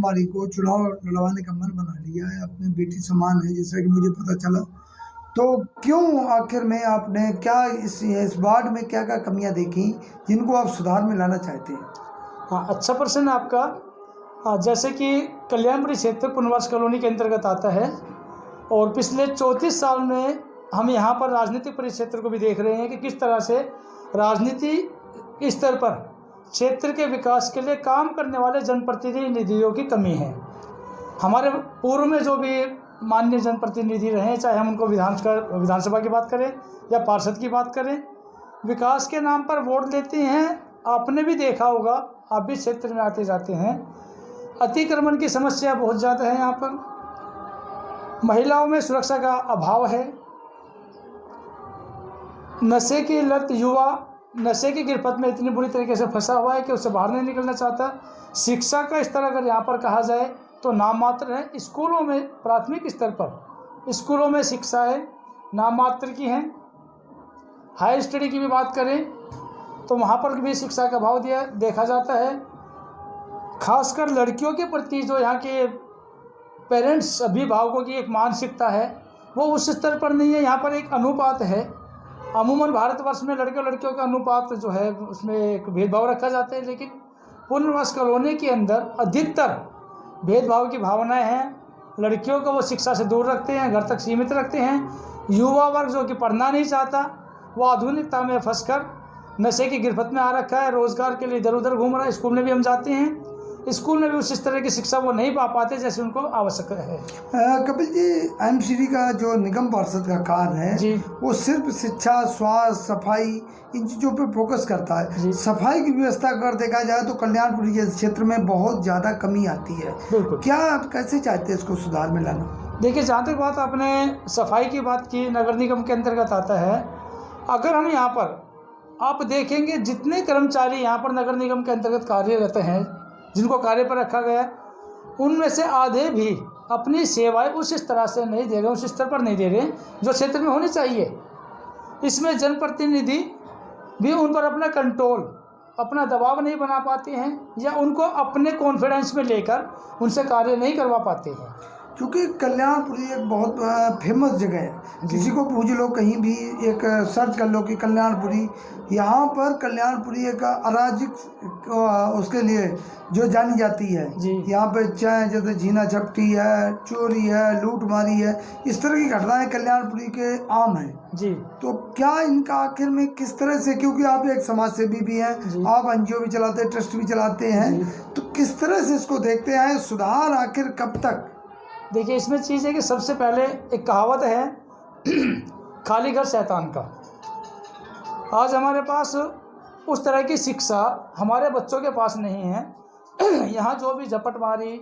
कुमारी को चुनाव लड़वाने का मन बना लिया है, अपनी बेटी समान है, जैसा कि मुझे पता चला। तो क्यों आखिर में आपने क्या इस वार्ड में क्या-क्या कमियां देखी जिनको आप सुधार में लाना चाहते हैं? हाँ, अच्छा प्रश्न है आपका। जैसे कि कल्याणपुरी क्षेत्र पुनर्वास कॉलोनी के अंतर्गत आता है और पिछले 34 साल में हम यहाँ पर राजनीतिक परिक्षेत्र को भी देख रहे हैं कि किस तरह से राजनीति स्तर पर क्षेत्र के विकास के लिए काम करने वाले जनप्रतिनिधियों की कमी है। हमारे पूर्व में जो भी माननीय जनप्रतिनिधि रहे, चाहे हम उनको विधानसभा की बात करें या पार्षद की बात करें, विकास के नाम पर वोट लेते हैं। आपने भी देखा होगा, आप भी क्षेत्र में आते जाते हैं, अतिक्रमण की समस्या बहुत ज़्यादा है। यहाँ पर महिलाओं में सुरक्षा का अभाव है, नशे की लत, युवा नशे की गिरफ्त में इतनी बुरी तरीके से फंसा हुआ है कि उससे बाहर नहीं निकलना चाहता। शिक्षा का स्तर अगर यहाँ पर कहा जाए तो नाम मात्र है। स्कूलों में, प्राथमिक स्तर पर स्कूलों में शिक्षा है, नाम मात्र की है। हायर स्टडी की भी बात करें तो वहाँ पर भी शिक्षा का अभाव देखा जाता है। खासकर लड़कियों के प्रति जो यहाँ के पेरेंट्स, अभिभावकों की एक मानसिकता है, वो उस स्तर पर नहीं है। यहाँ पर एक अनुपात है, अमूमन भारतवर्ष में लड़के और लड़कियों का अनुपात जो है उसमें एक भेदभाव रखा जाता है, लेकिन पुनर्वास कॉलोनी के अंदर अधिकतर भेदभाव की भावनाएं हैं। लड़कियों को वो शिक्षा से दूर रखते हैं, घर तक सीमित रखते हैं। युवा वर्ग जो कि पढ़ना नहीं चाहता, वो आधुनिकता में फंसकर नशे की गिरफ्त में आ रखा है, रोज़गार के लिए इधर उधर घूम रहा है। स्कूल में भी हम जाते हैं, स्कूल में भी उस तरह की शिक्षा वो नहीं पा पाते जैसे उनको आवश्यक है। कपिल जी, एमसीडी का जो निगम पार्षद का कार्य है जी, वो सिर्फ शिक्षा, स्वास्थ्य, सफाई, इन चीज़ों पे फोकस करता है। सफाई की व्यवस्था अगर देखा जाए तो कल्याणपुरी जैसे क्षेत्र में बहुत ज़्यादा कमी आती है। बिल्कुल। क्या आप कैसे चाहते हैं इसको सुधार में लाना? देखिए, जहाँ तक बात आपने सफाई की बात की, नगर निगम के अंतर्गत आता है। अगर हम यहाँ पर आप देखेंगे, जितने कर्मचारी यहाँ पर नगर निगम के अंतर्गत कार्यरत हैं, जिनको कार्य पर रखा गया, उनमें से आधे भी अपनी सेवाएं उस तरह से नहीं दे रहे, उस स्तर पर नहीं दे रहे जो क्षेत्र में होनी चाहिए। इसमें जनप्रतिनिधि भी उन पर अपना कंट्रोल, अपना दबाव नहीं बना पाते हैं, या उनको अपने कॉन्फिडेंस में लेकर उनसे कार्य नहीं करवा पाते हैं। क्योंकि कल्याणपुरी एक बहुत फेमस जगह है, किसी को पूछ लो, कहीं भी एक सर्च कर लो कि कल्याणपुरी, यहाँ पर कल्याणपुरी एक अराजक उसके लिए जो जानी जाती है। यहाँ पे चाहे जैसे झीना झपटी है, चोरी है, लूटमारी है, इस तरह की घटनाएं कल्याणपुरी के आम हैं जी। तो क्या इनका आखिर में किस तरह से, क्योंकि आप एक समाज सेवी भी हैं, आप एनजीओ भी चलाते हैं, ट्रस्ट भी चलाते हैं, तो किस तरह से इसको देखते हैं, सुधार आखिर कब तक? देखिए, इसमें चीज़ है कि सबसे पहले एक कहावत है खाली घर शैतान का। आज हमारे पास उस तरह की शिक्षा हमारे बच्चों के पास नहीं है। यहाँ जो भी झपटमारी,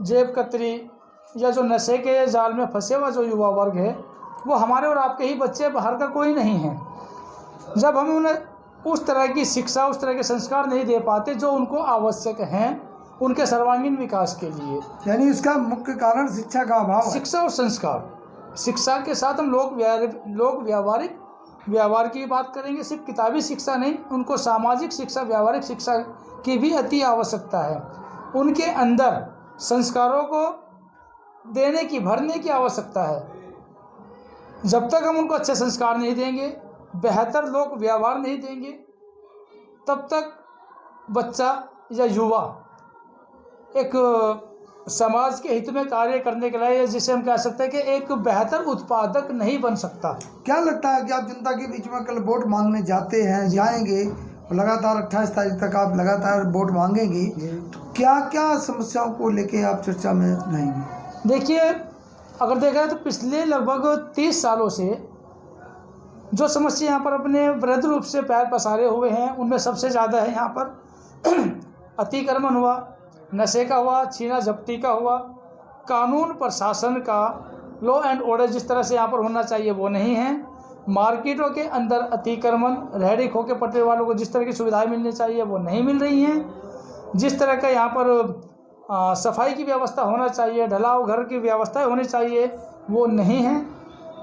जेब कतरी या जो नशे के जाल में फंसे हुआ जो युवा वर्ग है, वो हमारे और आपके ही बच्चे, बाहर का कोई नहीं है। जब हम उन्हें उस तरह की शिक्षा, उस तरह के संस्कार नहीं दे पाते जो उनको आवश्यक हैं उनके सर्वांगीण विकास के लिए, यानी इसका मुख्य कारण शिक्षा का अभाव है। शिक्षा और संस्कार। शिक्षा के साथ हम लोक व्यवहार की बात करेंगे। सिर्फ किताबी शिक्षा नहीं, उनको सामाजिक शिक्षा, व्यावहारिक शिक्षा की भी अति आवश्यकता है। उनके अंदर संस्कारों को देने की, भरने की आवश्यकता है। जब तक हम उनको अच्छे संस्कार नहीं देंगे, बेहतर लोक व्यवहार नहीं देंगे, तब तक बच्चा या युवा एक समाज के हित में कार्य करने के लिए, जिसे हम कह सकते हैं कि एक बेहतर उत्पादक नहीं बन सकता। क्या लगता है कि आप जनता के बीच में कल वोट मांगने जाते हैं, जाएंगे, लगातार 28 तारीख तक आप लगातार वोट मांगेंगे, तो क्या क्या समस्याओं को लेके आप चर्चा में रहेंगे? देखिए, अगर देखा जाए तो पिछले लगभग 30 सालों से जो समस्या यहाँ पर अपने वृहद रूप से पैर पसारे हुए हैं, उनमें सबसे ज़्यादा है यहाँ पर अतिक्रमण हुआ, नशे का हुआ, छीना झपटी का हुआ, कानून प्रशासन का, लॉ एंड ऑर्डर जिस तरह से यहाँ पर होना चाहिए वो नहीं है। मार्केटों के अंदर अतिक्रमण, रेहड़ी खोके पटरी वालों को जिस तरह की सुविधाएं मिलनी चाहिए वो नहीं मिल रही हैं। जिस तरह का यहाँ पर सफाई की व्यवस्था होना चाहिए, ढलाव घर की व्यवस्था होनी चाहिए, वो नहीं है।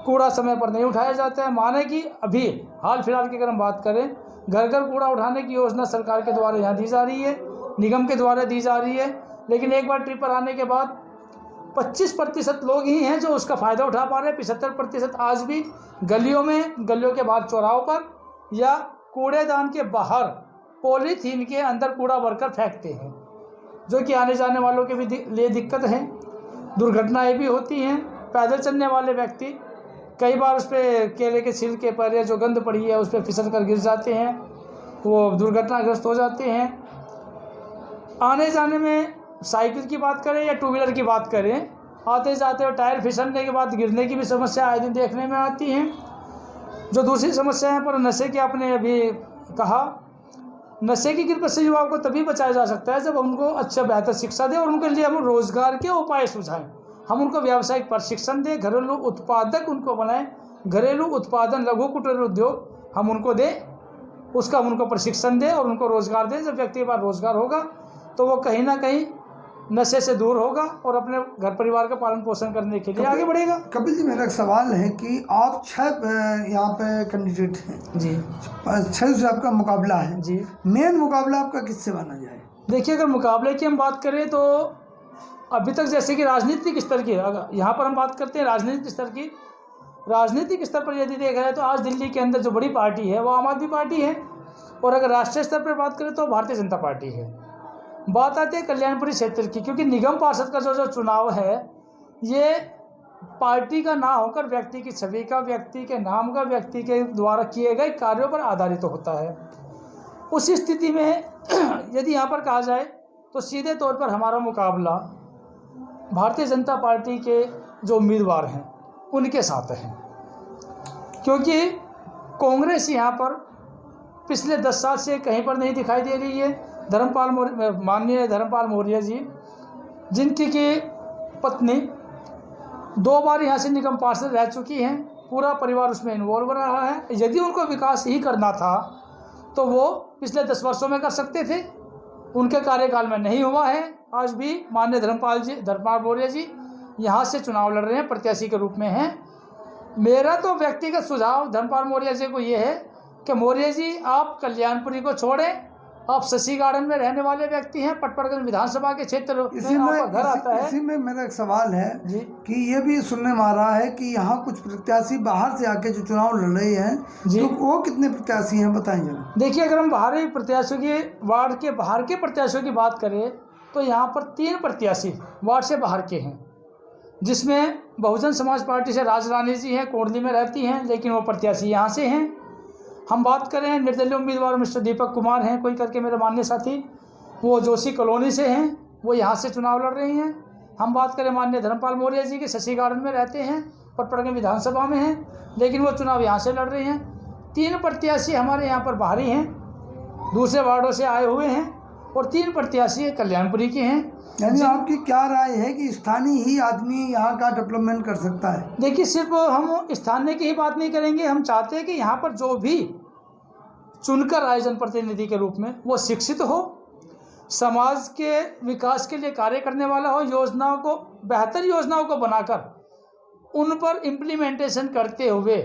कूड़ा समय पर नहीं उठाया जाता है। माने कि अभी हाल फिलहाल की अगर हम बात करें, घर घर कूड़ा उठाने की योजना सरकार के द्वारा यहाँ दी जा रही है, निगम के द्वारा दी जा रही है, लेकिन एक बार ट्रिप पर आने के बाद 25% लोग ही हैं जो उसका फ़ायदा उठा पा रहे हैं। 75% आज भी गलियों में, गलियों के बाहर चौराहों पर या कूड़ेदान के बाहर पॉलीथीन के अंदर कूड़ा भरकर फेंकते हैं, जो कि आने जाने वालों के भी लिए दिक्कत है। दुर्घटनाएं भी होती हैं। पैदल चलने वाले व्यक्ति कई बार उस पर केले के छिलके पर या जो गंद पड़ी है उस पर फिसल कर गिर जाते हैं, वो दुर्घटनाग्रस्त हो जाते हैं। आने जाने में साइकिल की बात करें या टू व्हीलर की बात करें, आते जाते हुए टायर फिसलने के बाद गिरने की भी समस्या आए दिन देखने में आती हैं। जो दूसरी समस्या है पर नशे की, आपने अभी कहा, नशे की गिरफ्त से युवाओं को तभी बचाया जा सकता है जब उनको अच्छा बेहतर शिक्षा दें और उनके लिए हम रोजगार के उपाय सुझाएं। हम उनको व्यावसायिक प्रशिक्षण दें, घरेलू उत्पादक उनको बनाएं, घरेलू उत्पादन, लघु कुटीर उद्योग हम उनको दें, उसका हम उनको प्रशिक्षण दें और उनको रोजगार दें। जब व्यक्ति के पास रोजगार होगा तो वो कहीं ना कहीं नशे से दूर होगा और अपने घर परिवार का पालन पोषण करने के लिए आगे बढ़ेगा। कपिल जी, मेरा एक सवाल है कि आप 6 यहाँ पे कैंडिडेट हैं जी, 6 से आपका मुकाबला है जी। मेन मुकाबला आपका किससे माना जाए? देखिए, अगर मुकाबले की हम बात करें तो अभी तक जैसे कि राजनीतिक स्तर की, अगर यहाँ पर हम बात करते हैं राजनीतिक स्तर की, राजनीतिक स्तर पर यदि देखा जाए तो आज दिल्ली के अंदर जो बड़ी पार्टी है वो आम आदमी पार्टी है, और अगर राष्ट्रीय स्तर पर बात करें तो भारतीय जनता पार्टी है। बात आती है कल्याणपुरी क्षेत्र की, क्योंकि निगम पार्षद का जो चुनाव है ये पार्टी का ना होकर व्यक्ति की छवि का, व्यक्ति के नाम का, व्यक्ति के द्वारा किए गए कार्यों पर आधारित होता है। उस स्थिति में यदि यहाँ पर कहा जाए तो सीधे तौर पर हमारा मुकाबला भारतीय जनता पार्टी के जो उम्मीदवार हैं उनके साथ है, क्योंकि कांग्रेस यहाँ पर पिछले 10 साल से कहीं पर नहीं दिखाई दे रही है। माननीय धर्मपाल मौर्य जी, जिनकी की पत्नी 2 बार यहाँ से निगम पार्षद रह चुकी हैं, पूरा परिवार उसमें इन्वॉल्व रहा है। यदि उनको विकास ही करना था तो वो पिछले 10 वर्षों में कर सकते थे, उनके कार्यकाल में नहीं हुआ है। आज भी माननीय धर्मपाल मौर्य जी यहाँ से चुनाव लड़ रहे हैं, प्रत्याशी के रूप में हैं। मेरा तो व्यक्तिगत सुझाव धर्मपाल मौर्य जी को ये है कि मौर्य जी आप कल्याणपुरी को छोड़ें, आप शशि गार्डन में रहने वाले व्यक्ति हैं, पटपड़गंज विधानसभा के क्षेत्र में आपका घर आता है। इसी में मेरा एक सवाल है जी, कि ये भी सुनने में आ रहा है कि यहाँ कुछ प्रत्याशी बाहर से आके जो चुनाव लड़ रहे हैं, तो वो कितने प्रत्याशी हैं बताएं जरा। देखिए, अगर हम बाहरी प्रत्याशियों के, वार्ड के बाहर के प्रत्याशियों की बात करें तो यहाँ पर 3 प्रत्याशी वार्ड से बाहर के हैं, जिसमें बहुजन समाज पार्टी से राज रानी जी हैं, कोंडली में रहती हैं, लेकिन वो प्रत्याशी यहाँ से हैं। हम बात करें निर्दलीय उम्मीदवार मिस्टर दीपक कुमार हैं कोई करके, मेरे माननीय साथी, वो जोशी कॉलोनी से हैं, वो यहाँ से चुनाव लड़ रही हैं। हम बात करें माननीय धर्मपाल मौर्य जी के, शशि गार्डन में रहते हैं, पटपड़गंज विधानसभा में हैं, लेकिन वो चुनाव यहाँ से लड़ रही हैं। 3 प्रत्याशी हमारे यहाँ पर बाहरी हैं, दूसरे वार्डों से आए हुए हैं, और 3 प्रत्याशी कल्याणपुरी के हैं। यानी आपकी क्या राय है कि स्थानीय ही आदमी यहाँ का डेवलपमेंट कर सकता है? देखिए, सिर्फ हम स्थानीय की ही बात नहीं करेंगे, हम चाहते हैं कि यहाँ पर जो भी चुनकर आए जनप्रतिनिधि के रूप में वो शिक्षित हो, समाज के विकास के लिए कार्य करने वाला हो, योजनाओं को, बेहतर योजनाओं को बनाकर उन पर इम्प्लीमेंटेशन करते हुए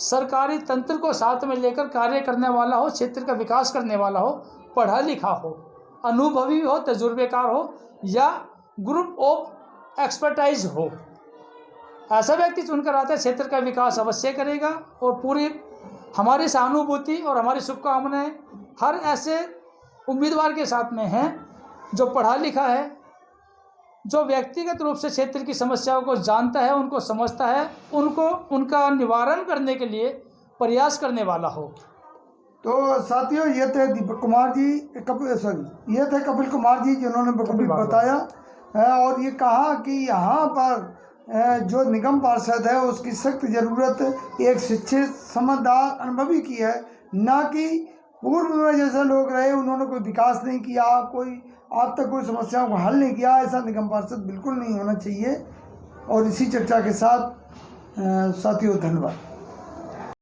सरकारी तंत्र को साथ में लेकर कार्य करने वाला हो, क्षेत्र का विकास करने वाला हो, पढ़ा लिखा हो, अनुभवी हो, तजुर्बेकार हो, या ग्रुप ऑफ एक्सपर्टाइज हो। ऐसा व्यक्ति चुनकर आता है, क्षेत्र का विकास अवश्य करेगा। और पूरी हमारी सहानुभूति और हमारी शुभकामनाएं हर ऐसे उम्मीदवार के साथ में हैं जो पढ़ा लिखा है, जो व्यक्तिगत रूप से क्षेत्र की समस्याओं को जानता है, उनको समझता है, उनको उनका निवारण करने के लिए प्रयास करने वाला हो। तो साथियों, ये थे दीपक कुमार जी, ये थे कपिल कुमार जी, जिन्होंने बताया और ये कहा कि यहाँ पर जो निगम पार्षद है उसकी सख्त ज़रूरत एक शिक्षित, समझदार, अनुभवी की है, ना कि पूर्व में जैसे लोग रहे उन्होंने कोई विकास नहीं किया, कोई आज तक कोई समस्याओं को हल नहीं किया। ऐसा निगम पार्षद बिल्कुल नहीं होना चाहिए। और इसी चर्चा के साथ साथियों, धन्यवाद।